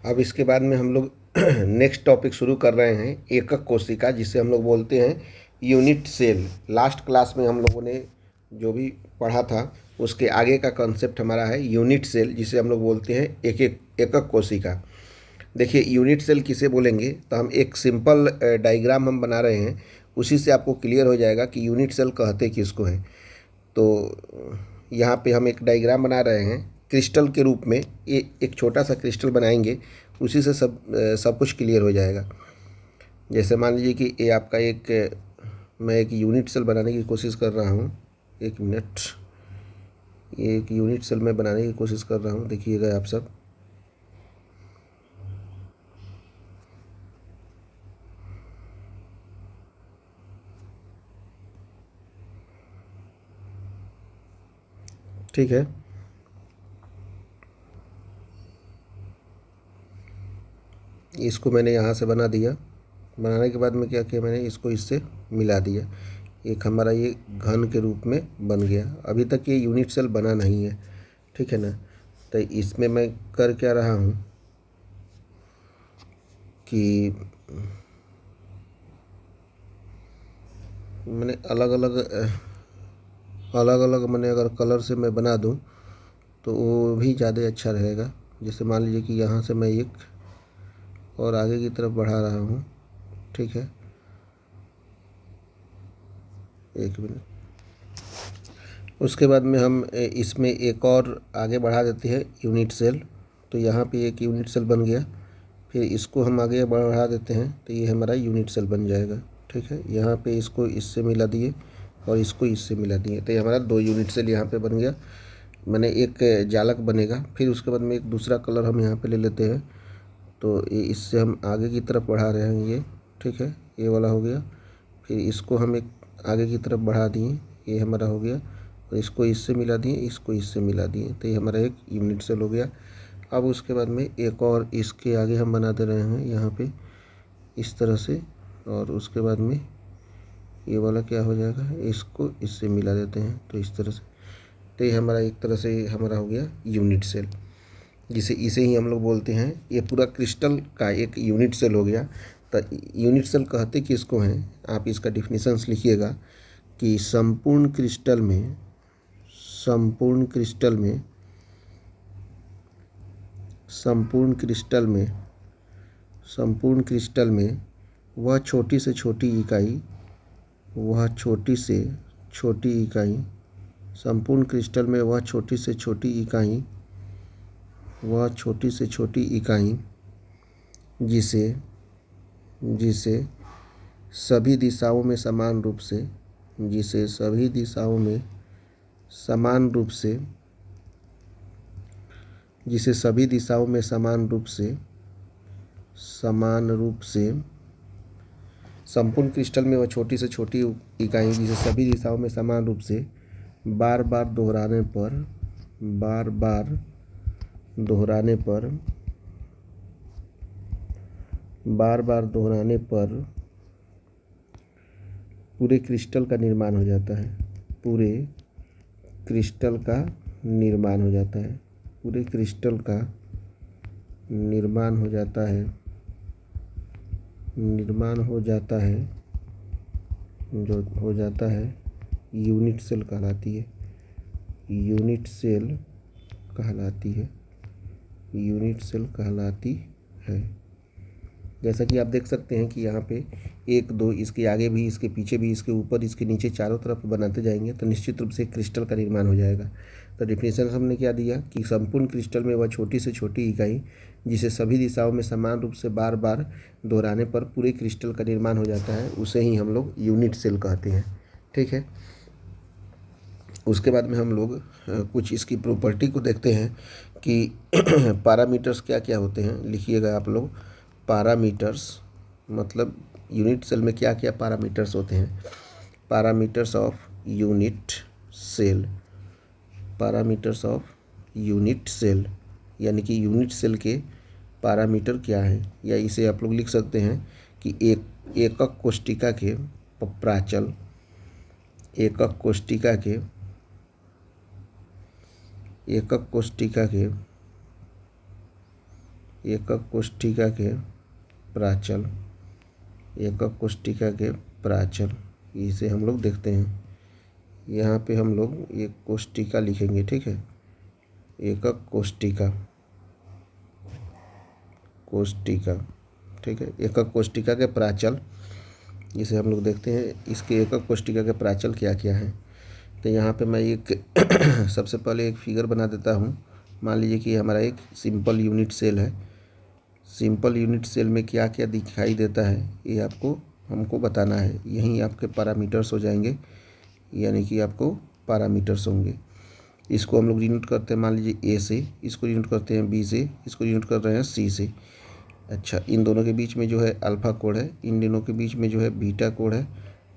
अब इसके बाद में हम लोग नेक्स्ट टॉपिक शुरू कर रहे हैं, एकक कोशिका, जिसे हम लोग बोलते हैं यूनिट सेल। लास्ट क्लास में हम लोगों ने जो भी पढ़ा था उसके आगे का कॉन्सेप्ट हमारा है यूनिट सेल, जिसे हम लोग बोलते हैं एकक कोशिका। देखिए, यूनिट सेल किसे बोलेंगे, तो हम एक सिंपल डायग्राम हम बना रहे हैं, उसी से आपको क्लियर हो जाएगा कि यूनिट सेल कहते किसको हैं। तो यहाँ पे हम एक डायग्राम बना रहे हैं क्रिस्टल के रूप में। ये एक छोटा सा क्रिस्टल बनाएंगे, उसी से सब कुछ क्लियर हो जाएगा। जैसे मान लीजिए कि ये आपका मैं एक यूनिट सेल बनाने की कोशिश कर रहा हूँ। एक मिनट, ये एक यूनिट सेल मैं बनाने की कोशिश कर रहा हूँ, देखिएगा आप सब। ठीक है, इसको मैंने यहाँ से बना दिया। बनाने के बाद में क्या किया, मैंने इसको इससे मिला दिया। एक हमारा ये घन के रूप में बन गया। अभी तक ये यूनिट सेल बना नहीं है, ठीक है ना। तो इसमें मैं कर क्या रहा हूँ कि मैंने अलग अलग मैंने अगर कलर से मैं बना दूँ तो वो भी ज़्यादा अच्छा रहेगा। जैसे मान लीजिए कि यहाँ से मैं एक और आगे की तरफ बढ़ा रहा हूँ, ठीक है। एक मिनट, उसके बाद में हम इसमें एक और आगे बढ़ा देते हैं यूनिट सेल। तो यहाँ पे एक यूनिट सेल बन गया, फिर इसको हम आगे बढ़ा देते हैं तो ये हमारा यूनिट सेल बन जाएगा, ठीक है। यहाँ पे इसको इससे मिला दिए और इसको इससे मिला दिए, तो ये हमारा 2 यूनिट सेल यहाँ पे बन गया। मैंने एक जालक बनेगा, फिर उसके बाद में एक दूसरा कलर हम यहाँ पे ले लेते हैं। तो ये इससे हम आगे की तरफ बढ़ा रहे हैं ये, ठीक है, ये वाला हो गया। फिर इसको हम एक आगे की तरफ बढ़ा दिए, ये हमारा हो गया। और इसको इससे मिला दिए, इसको इससे मिला दिए, तो ये हमारा एक यूनिट सेल हो गया। अब उसके बाद में एक और इसके आगे हम बना दे रहे हैं यहाँ पे इस तरह से, और उसके बाद में ये वाला क्या हो जाएगा, इसको इससे मिला देते हैं तो इस तरह से। तो ये हमारा एक तरह से हमारा हो गया यूनिट सेल, जिसे इसे ही हम लोग बोलते हैं, ये पूरा क्रिस्टल का एक यूनिट सेल हो गया। तो यूनिट सेल कहते किसको हैं, आप इसका डिफिनीशंस लिखिएगा कि संपूर्ण क्रिस्टल में संपूर्ण क्रिस्टल में संपूर्ण क्रिस्टल में संपूर्ण क्रिस्टल में वह छोटी से छोटी इकाई वह छोटी से छोटी इकाई संपूर्ण क्रिस्टल में वह छोटी से छोटी इकाई वह छोटी से छोटी इकाई जिसे जिसे सभी दिशाओं में समान रूप से जिसे सभी दिशाओं में समान रूप से जिसे सभी दिशाओं में समान रूप से संपूर्ण क्रिस्टल में वह छोटी से छोटी इकाई जिसे सभी दिशाओं में समान रूप से बार बार दोहराने पर पूरे क्रिस्टल का निर्माण हो जाता है। पूरे क्रिस्टल का निर्माण हो जाता है। पूरे क्रिस्टल का निर्माण हो जाता है। जो हो जाता है यूनिट सेल कहलाती है। यूनिट सेल कहलाती है। जैसा कि आप देख सकते हैं कि यहाँ पे 1 2 इसके आगे भी, इसके पीछे भी, इसके ऊपर, इसके नीचे, चारों तरफ बनाते जाएंगे तो निश्चित रूप से क्रिस्टल का निर्माण हो जाएगा। तो डिफिनेशन हमने क्या दिया कि संपूर्ण क्रिस्टल में वह छोटी से छोटी इकाई जिसे सभी दिशाओं में समान रूप से बार बार दोहराने पर पूरे क्रिस्टल का निर्माण हो जाता है, उसे ही हम लोग यूनिट सेल कहते हैं, ठीक है। उसके बाद में हम लोग कुछ इसकी प्रॉपर्टी को देखते हैं कि पैरामीटर्स क्या क्या होते हैं। लिखिएगा आप लोग, पैरामीटर्स मतलब यूनिट सेल में क्या क्या पैरामीटर्स होते हैं। Parameters of unit cell, parameters of unit cell, यानी कि यूनिट सेल के पैरामीटर क्या हैं, या इसे आप लोग लिख सकते हैं कि एकक कोशिका के प्राचल, एकक कोशिका के एकक कोष्ठिका के प्राचल, एकक कोष्ठिका के प्राचल, इसे हम लोग देखते हैं। यहाँ पे हम लोग एक कोष्ठिका लिखेंगे, ठीक है, एकक कोष्ठिका, कोष्ठिका, ठीक है, एकक कोष्ठिका के प्राचल, इसे हम लोग देखते हैं। इसके एकक कोष्ठिका के प्राचल क्या क्या है। तो यहाँ पे मैं एक सबसे पहले एक फिगर बना देता हूँ। मान लीजिए कि हमारा एक सिंपल यूनिट सेल है। सिंपल यूनिट सेल में क्या क्या दिखाई देता है ये आपको हमको बताना है। यहीं आपके पैरामीटर्स हो जाएंगे, यानी कि आपको पैरामीटर्स होंगे। इसको हम लोग डिनोट करते हैं, मान लीजिए ए से, इसको डिनोट करते हैं बी से, इसको डिनोट कर रहे हैं सी से। अच्छा, इन दोनों के बीच में जो है अल्फ़ा कोड है, इन दोनों के बीच में जो है बीटा कोड है,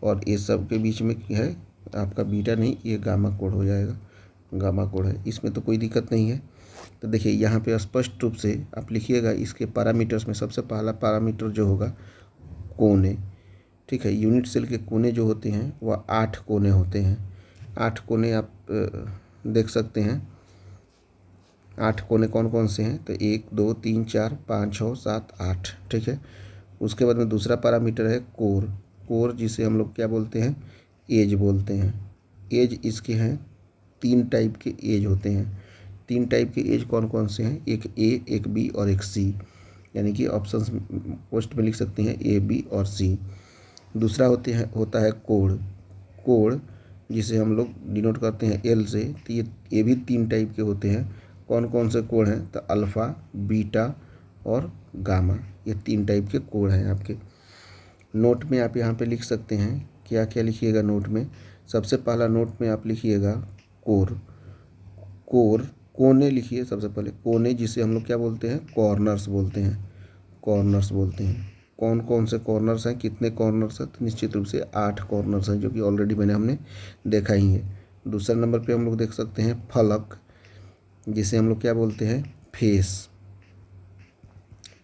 और ये सब के बीच में है आपका बीटा नहीं, ये गामा कोड हो जाएगा, गामा कोड है। इसमें तो कोई दिक्कत नहीं है। तो देखिए यहाँ पे स्पष्ट रूप से आप लिखिएगा, इसके पैरामीटर्स में सबसे पहला पैरामीटर जो होगा कोने, ठीक है। यूनिट सेल के कोने जो होते हैं वह 8 कोने होते हैं। 8 कोने आप देख सकते हैं। 8 कोने कौन कौन से हैं, तो 1 2 3 4 5 6 7 8, ठीक है। उसके बाद में दूसरा पैरामीटर है कोर, कोर जिसे हम लोग क्या बोलते हैं, एज बोलते हैं। एज इसके हैं 3 टाइप के एज होते हैं। 3 टाइप के एज कौन कौन से हैं, एक ए, एक बी और एक सी, यानी कि ऑप्शंस पोस्ट में लिख सकते हैं ए, बी और सी। दूसरा होता है कोड, कोड जिसे हम लोग डिनोट करते हैं एल से। तो ये भी 3 टाइप के होते हैं। कौन कौन से कोड हैं, तो अल्फ़ा, बीटा और गामा, ये 3 टाइप के कोड हैं आपके। नोट में आप यहाँ पे लिख सकते हैं, क्या क्या लिखिएगा नोट में। सबसे पहला नोट में आप लिखिएगा कोर, कोर कोने लिखिए सबसे पहले। कोने जिसे हम लोग क्या बोलते हैं, कॉर्नर्स बोलते हैं, कॉर्नर्स बोलते हैं। कौन कौन से कॉर्नर्स हैं, कितने कॉर्नर्स हैं, तो निश्चित रूप से 8 कॉर्नर्स हैं, जो कि ऑलरेडी हमने देखा ही है। दूसरे नंबर पे हम लोग देख सकते हैं फलक, जिसे हम लोग क्या बोलते हैं, फेस।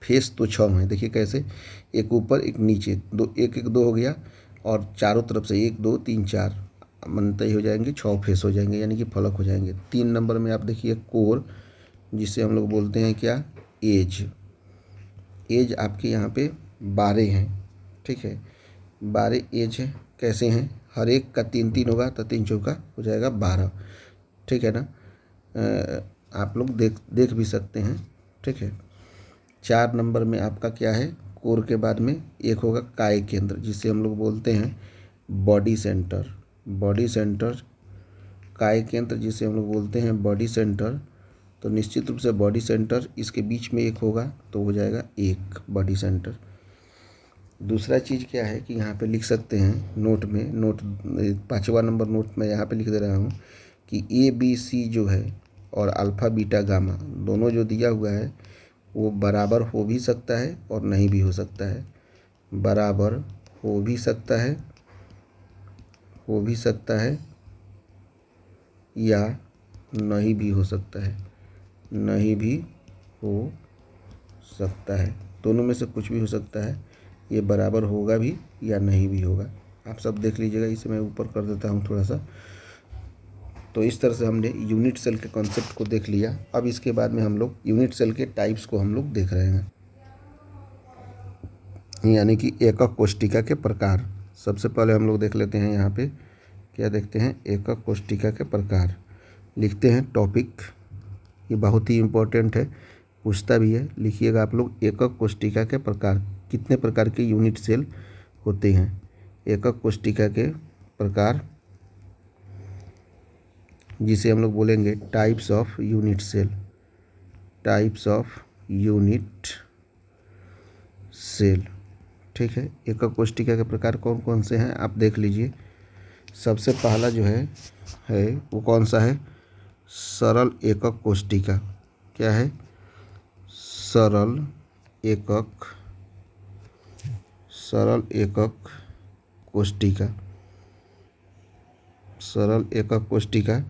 फेस तो 6 हैं, देखिए कैसे, एक ऊपर एक नीचे, दो एक एक 2 हो गया, और चारों तरफ से 1 2 3 4 मनता ही हो जाएंगे, 6 फेस हो जाएंगे, यानी कि फलक हो जाएंगे। 3 नंबर में आप देखिए कोर, जिसे हम लोग बोलते हैं क्या, एज। एज आपके यहाँ पे 12 हैं, ठीक है, 12 एज है। कैसे हैं, हर एक का 3 3 होगा, तो 3 चौका हो जाएगा 12, ठीक है ना। आप लोग देख भी सकते हैं, ठीक है। 4 नंबर में आपका क्या है, कोर के बाद में एक होगा काय केंद्र, जिसे हम लोग बोलते हैं बॉडी सेंटर, बॉडी सेंटर। काय केंद्र जिसे हम लोग बोलते हैं बॉडी सेंटर। तो निश्चित रूप से बॉडी सेंटर, इसके बीच में एक होगा तो हो जाएगा एक बॉडी सेंटर। दूसरा चीज़ क्या है कि यहाँ पे लिख सकते हैं नोट में, नोट 5वां नंबर नोट में यहाँ पे लिख दे रहा हूँ कि ए बी सी जो है और अल्फ़ा बीटा गामा दोनों जो दिया हुआ है वो बराबर हो भी सकता है और नहीं भी हो सकता है। बराबर हो भी सकता है, हो भी सकता है, या नहीं भी हो सकता है, नहीं भी हो सकता है। दोनों में से कुछ भी हो सकता है। ये बराबर होगा भी या नहीं भी होगा, आप सब देख लीजिएगा। इसे मैं ऊपर कर देता हूँ थोड़ा सा। तो इस तरह से हमने यूनिट सेल के कॉन्सेप्ट को देख लिया। अब इसके बाद में हम लोग यूनिट सेल के टाइप्स को हम लोग देख रहे हैं, यानी कि एकक कोष्ठिका के प्रकार। सबसे पहले हम लोग देख लेते हैं, यहाँ पे क्या देखते हैं, एकक कोष्ठिका के प्रकार। लिखते हैं टॉपिक, ये बहुत ही इम्पोर्टेंट है, पूछता भी है, लिखिएगा आप लोग। एकक कोष्ठिका के प्रकार, कितने प्रकार के यूनिट सेल होते हैं। एकक कोष्ठिका के प्रकार, जिसे हम लोग बोलेंगे types of unit cell, types of unit cell, ठीक है। एकक कोष्ठिका के प्रकार कौन कौन से हैं आप देख लीजिए। सबसे पहला जो है वो कौन सा है, सरल एकक कोष्ठिका। क्या है, सरल एकक, सरल एकक कोष्ठिका, सरल एकक कोष्ठिका,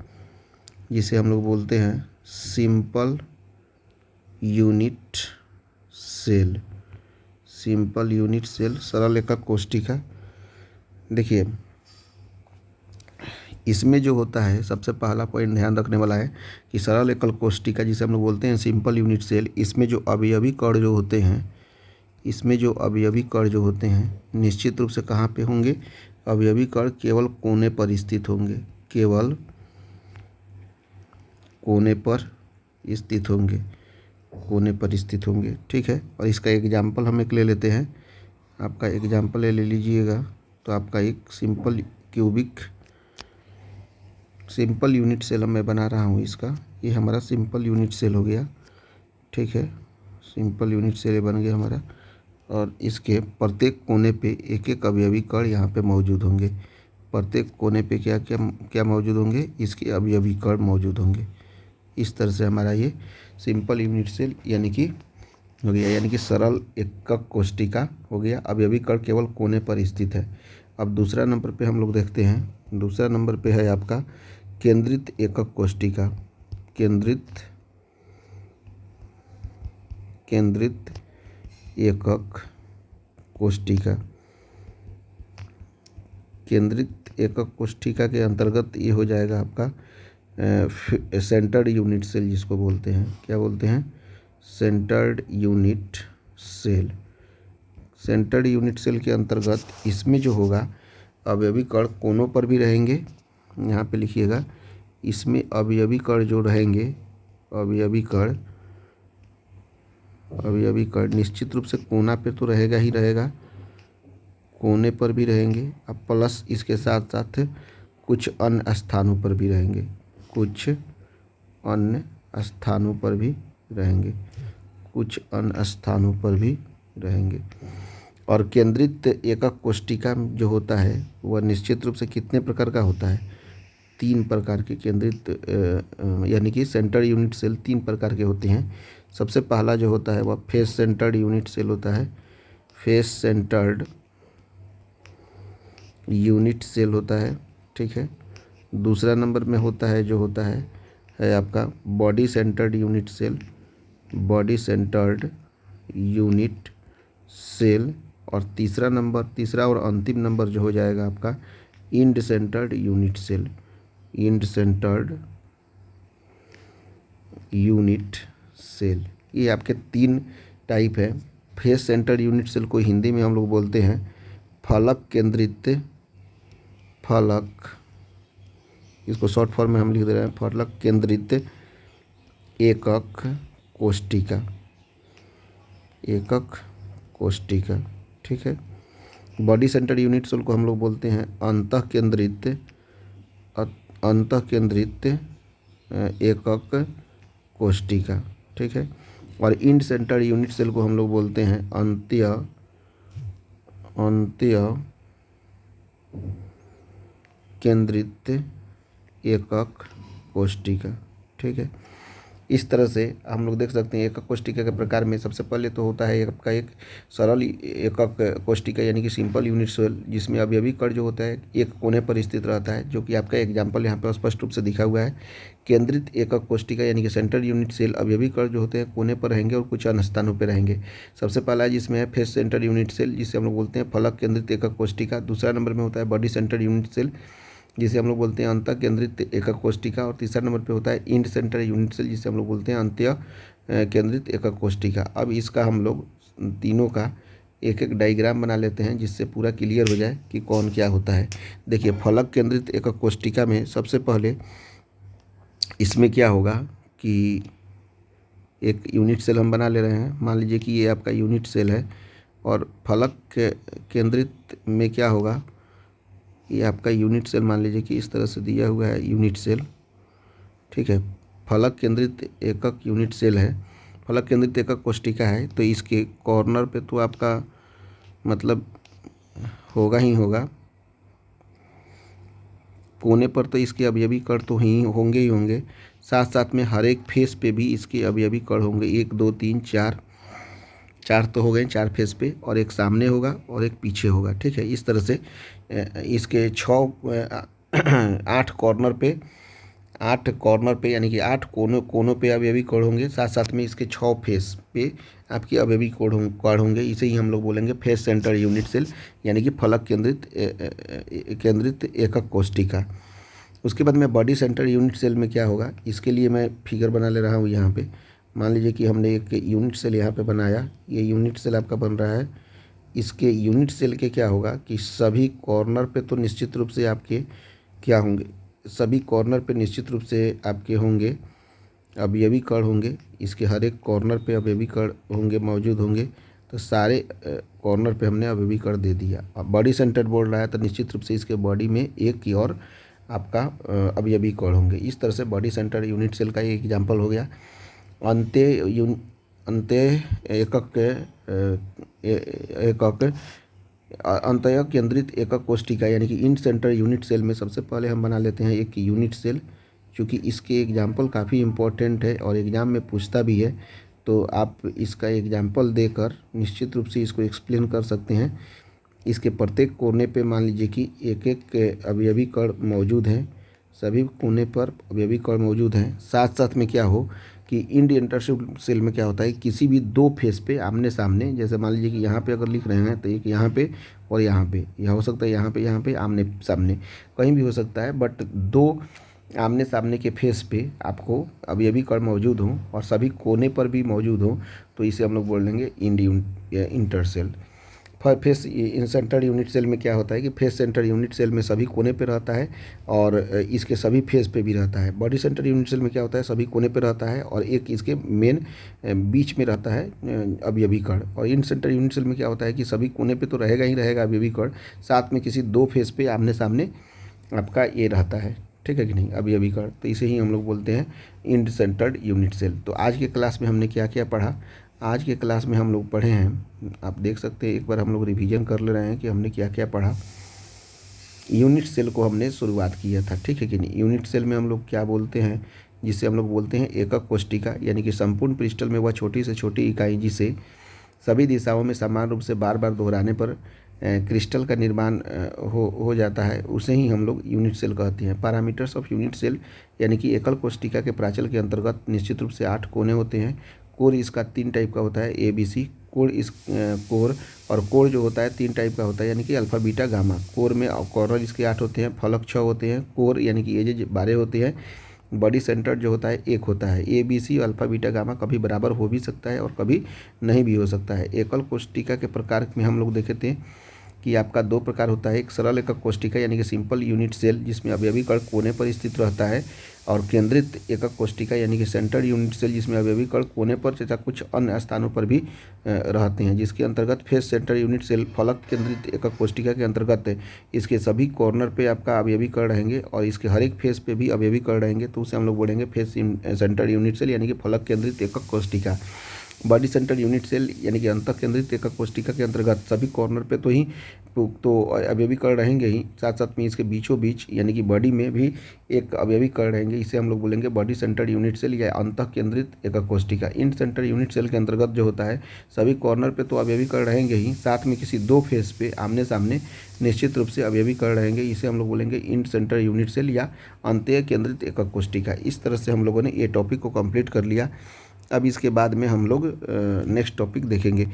जिसे हम लोग बोलते हैं simple unit cell, simple unit cell, सरल एकक कोष्ठिका। देखिए इसमें जो होता है सबसे पहला पॉइंट ध्यान रखने वाला है कि सरल एकल कोशिका जिसे हम लोग बोलते हैं सिंपल यूनिट सेल, इसमें जो अवयवी कण जो होते हैं, इसमें जो अवयवी कण जो होते हैं निश्चित रूप से कहाँ पे होंगे, अवयवी कण केवल कोने पर स्थित होंगे, केवल कोने पर स्थित होंगे, कोने पर स्थित होंगे। ठीक है, और इसका एग्जाम्पल हम एक ले लेते हैं। आपका एग्जाम्पल ले लीजिएगा तो आपका एक सिंपल यूनिट सेल मैं बना रहा हूँ इसका, ये हमारा सिंपल यूनिट सेल हो गया। ठीक है, सिंपल यूनिट सेल बन गया हमारा, और इसके प्रत्येक कोने पे एक एक अवयवी कण यहाँ पे मौजूद होंगे। प्रत्येक कोने पे क्या क्या क्या मौजूद होंगे, इसके अवयवी कण मौजूद होंगे। इस तरह से हमारा ये सिंपल यूनिट सेल यानी कि हो गया, यानी कि सरल एकक कोशिका हो गया। अवयवी कण केवल कोने पर स्थित है। अब दूसरा नंबर पे हम लोग देखते हैं, दूसरा नंबर पे है आपका केंद्रित एकक कोशिका। केंद्रित एकक कोशिका, केंद्रित एकक कोशिका के अंतर्गत ये हो जाएगा आपका सेंटर्ड यूनिट सेल, जिसको बोलते हैं, क्या बोलते हैं, centred unit cell. Centred unit cell के अंतर्गत इसमें जो होगा अवयवी कण कोनों पर भी रहेंगे। यहाँ पे लिखिएगा, इसमें अवयवी कण जो रहेंगे, अवयवी कण निश्चित रूप से कोना पे तो रहेगा ही रहेगा, कोने पर भी रहेंगे। अब प्लस इसके साथ साथ कुछ अन्य स्थानों पर भी रहेंगे, कुछ अन्य स्थानों पर भी रहेंगे, कुछ अन्य स्थानों पर भी रहेंगे। और केंद्रित एकक कोशिका जो होता है वह निश्चित रूप से कितने प्रकार का होता है, 3 प्रकार के केंद्रित यानी कि सेंटर यूनिट सेल 3 प्रकार के होते हैं। सबसे पहला जो होता है वह फेस सेंटर्ड यूनिट सेल होता है, फेस सेंटर्ड यूनिट सेल होता है। ठीक है, दूसरा नंबर में होता है जो होता है आपका body centred unit cell, body centred unit cell. और तीसरा और अंतिम नंबर जो हो जाएगा आपका end centred unit cell, end centred unit cell. ये आपके 3 टाइप है। फेस सेंटर्ड यूनिट सेल को हिंदी में हम लोग बोलते हैं फलक केंद्रित, इसको शॉर्ट फॉर्म में हम लिख दे रहे हैं फलक केंद्रित एकक कोशिका, एकक कोशिका। ठीक है, बॉडी सेंटर्ड यूनिट सेल को हम लोग बोलते हैं अंतः केंद्रित एकक कोशिका। ठीक है, और इंड सेंटर्ड यूनिट सेल को हम लोग बोलते हैं अंत्य केंद्रित एकक कोशिका। ठीक है, इस तरह से हम लोग देख सकते हैं एकक कोशिका के प्रकार में सबसे पहले तो होता है आपका एक सरल एकक कोशिका यानी कि सिंपल यूनिट सेल, जिसमें अवयवी कण जो होता है एक कोने पर स्थित रहता है, जो कि आपका एग्जाम्पल यहाँ पर स्पष्ट रूप से दिखा हुआ है। केंद्रित एकक कोशिका यानी कि सेंट्रल यूनिट सेल, अवयवी कण जो होते हैं कोने पर रहेंगे और कुछ अन्य स्थानों पर रहेंगे। सबसे पहला जिसमें है फेस सेंटर यूनिट सेल, जिसे हम लोग बोलते हैं फलक केंद्रित एकक कोशिका। दूसरा नंबर में होता है बॉडी सेंटर यूनिट सेल, जिसे हम लोग बोलते हैं अंतः केंद्रित एकक कोशिका। और तीसरा नंबर पे होता है इंड सेंटर यूनिट सेल, जिसे हम लोग बोलते हैं अंत्य केंद्रित एकक कोशिका। अब इसका हम लोग तीनों का एक एक डायग्राम बना लेते हैं, जिससे पूरा क्लियर हो जाए कि कौन क्या होता है। देखिए, फलक केंद्रित एकक कोशिका में सबसे पहले इसमें क्या होगा कि एक यूनिट सेल हम बना ले रहे हैं। मान लीजिए कि ये आपका यूनिट सेल है, और फलक केंद्रित में क्या होगा, ये आपका यूनिट सेल मान लीजिए कि इस तरह से दिया हुआ है यूनिट सेल। ठीक है, फलक केंद्रित एकक यूनिट सेल है, फलक केंद्रित एकक कोशिका है, तो इसके कॉर्नर पे तो आपका मतलब होगा ही होगा, कोने पर तो इसके अवयवी कण तो ही होंगे, साथ साथ में हर एक फेस पे भी इसके अवयवी कण होंगे। 1 2 3 4 तो हो गए 4 फेस पे, और एक सामने होगा और एक पीछे होगा। ठीक है, इस तरह से इसके 8 कॉर्नर पे यानी कि 8 कोनों पे अवयवी कण होंगे, साथ साथ में इसके 6 फेस पे आपकी अवयवी कण होंगे। इसे ही हम लोग बोलेंगे फेस सेंटर यूनिट सेल यानी कि फलक केंद्रित एकक कोशिका। उसके बाद मैं बॉडी सेंटर यूनिट सेल में क्या होगा, इसके लिए मैं फिगर बना ले रहा हूँ यहाँ पे। मान लीजिए कि हमने एक यूनिट सेल यहाँ पे बनाया, ये यूनिट सेल आपका बन रहा है। इसके यूनिट सेल के क्या होगा कि सभी कॉर्नर पे तो निश्चित रूप से आपके क्या होंगे, सभी कॉर्नर पे निश्चित रूप से आपके होंगे अवयवी कण होंगे। इसके हर एक कॉर्नर पे अवयवी कण होंगे, मौजूद होंगे। तो सारे कॉर्नर पे हमने अवयवी कण दे दिया। अब बॉडी सेंटर बोल रहा है तो निश्चित रूप से इसके बॉडी में एक की और आपका अवयवी कण होंगे। इस तरह से बॉडी सेंटर यूनिट सेल का एक एग्जाम्पल हो गया। अंत्य अंतः केंद्रित एकक कोशिका यानी कि इन सेंटर यूनिट सेल में सबसे पहले हम बना लेते हैं एक यूनिट सेल, क्योंकि इसके एग्जाम्पल काफ़ी इम्पोर्टेंट है और एग्ज़ाम में पूछता भी है। तो आप इसका एग्जाम्पल देकर निश्चित रूप से इसको एक्सप्लेन कर सकते हैं। इसके प्रत्येक कोने पे मान लीजिए कि एक एक अवयवी कण मौजूद हैं, सभी कोने पर अवयवी कण मौजूद हैं। साथ साथ में क्या हो कि इंड इंटरसेप्ट सेल में क्या होता है, किसी भी दो फेस पे आमने सामने, जैसे मान लीजिए कि यहाँ पे अगर लिख रहे हैं तो एक यहाँ पे और यहाँ पे, यह हो सकता है यहाँ पे आमने सामने कहीं भी हो सकता है, बट दो आमने सामने के फेस पे आपको अवयवी कण मौजूद हों और सभी कोने पर भी मौजूद हों, तो इसे हम लोग बोल देंगे end inter cell. Face centre unit cell में क्या होता है कि फेस सेंटर यूनिट सेल में सभी कोने पे रहता है और इसके सभी फेस पे भी रहता है। बॉडी सेंटर यूनिट सेल में क्या होता है, सभी कोने पे रहता है और एक इसके मेन बीच में रहता है अवयवी कण। और इन सेंटर यूनिट सेल में क्या होता है कि सभी कोने पे तो रहेगा ही रहेगा अवयवी कण, साथ में किसी दो फेस पे आमने सामने आपका ये रहता है, ठीक है कि नहीं, अवयवी कण। तो इसे ही हम लोग बोलते हैं इंड सेंटर्ड यूनिट सेल। तो आज के क्लास में हमने क्या क्या पढ़ा, आज के क्लास में हम लोग पढ़े हैं, आप देख सकते हैं, एक बार हम लोग रिवीजन कर ले रहे हैं कि हमने क्या क्या पढ़ा। यूनिट सेल को हमने शुरुआत किया था, ठीक है कि नहीं। यूनिट सेल में हम लोग क्या बोलते हैं, जिसे हम लोग बोलते हैं एकक कोशिका, यानी कि संपूर्ण क्रिस्टल में वह छोटी से छोटी इकाई जिसे सभी दिशाओं में समान रूप से बार बार दोहराने पर क्रिस्टल का निर्माण हो जाता है, उसे ही हम लोग यूनिट सेल कहते हैं। पैरामीटर्स ऑफ यूनिट सेल यानी कि एकल कोशिका के प्राचल के अंतर्गत निश्चित रूप से 8 कोने होते हैं। कोर इसका 3 टाइप का होता है, ABC कोर। इस कोर और कोर जो होता है 3 टाइप का होता है, यानी कि अल्फा बीटा गामा। कोर में कॉर्नर इसके 8 होते हैं, फलक 6 होते हैं। कोर यानी कि एजेज 12 होते हैं। बॉडी सेंटर जो होता है 1 होता है। ABC अल्फा बीटा गामा कभी बराबर हो भी सकता है और कभी नहीं भी हो सकता है। एकल कोशिका के प्रकार में हम लोग देखे थे कि आपका 2 प्रकार होता है, एक सरल एकक कोशिका यानी कि सिंपल यूनिट सेल जिसमें अवयवी कण कोने पर स्थित रहता है, और केंद्रित एकक कोशिका यानी कि सेंटर्ड यूनिट सेल जिसमें अवयवी कण कोने पर तथा कुछ अन्य स्थानों पर भी रहते हैं, जिसके अंतर्गत फेस सेंटर यूनिट सेल फलक केंद्रित एकक कोशिका के अंतर्गत इसके सभी कॉर्नर पे आपका अवयवी कण रहेंगे और इसके हर एक फेस पे भी अवयवी कण रहेंगे, तो उसे हम लोग बोलेंगे फेस सेंटर यूनिट सेल यानी कि फलक केंद्रित एकक कोशिका। बॉडी सेंटर यूनिट सेल यानी कि अंतः केंद्रित एकक कोशिका के अंतर्गत सभी कॉर्नर पे तो अवयवी कण रहेंगे ही, साथ साथ में इसके बीचों बीच यानी कि बॉडी में भी एक अवयवी कण रहेंगे, इसे हम लोग बोलेंगे बॉडी सेंटर यूनिट सेल या अंतः केंद्रित एकक कोशिका। इन सेंटर यूनिट सेल के अंतर्गत जो होता है सभी कॉर्नर पे तो अवयवी कण रहेंगे ही, साथ में किसी दो फेस पे आमने सामने निश्चित रूप से अवयवी कण रहेंगे, इसे हम लोग बोलेंगे इन सेंटर यूनिट सेल या अंतः केंद्रित एकक कोशिका। इस तरह से हम लोगों ने ये टॉपिक को कंप्लीट कर लिया। अब इसके बाद में हम लोग नेक्स्ट टॉपिक देखेंगे।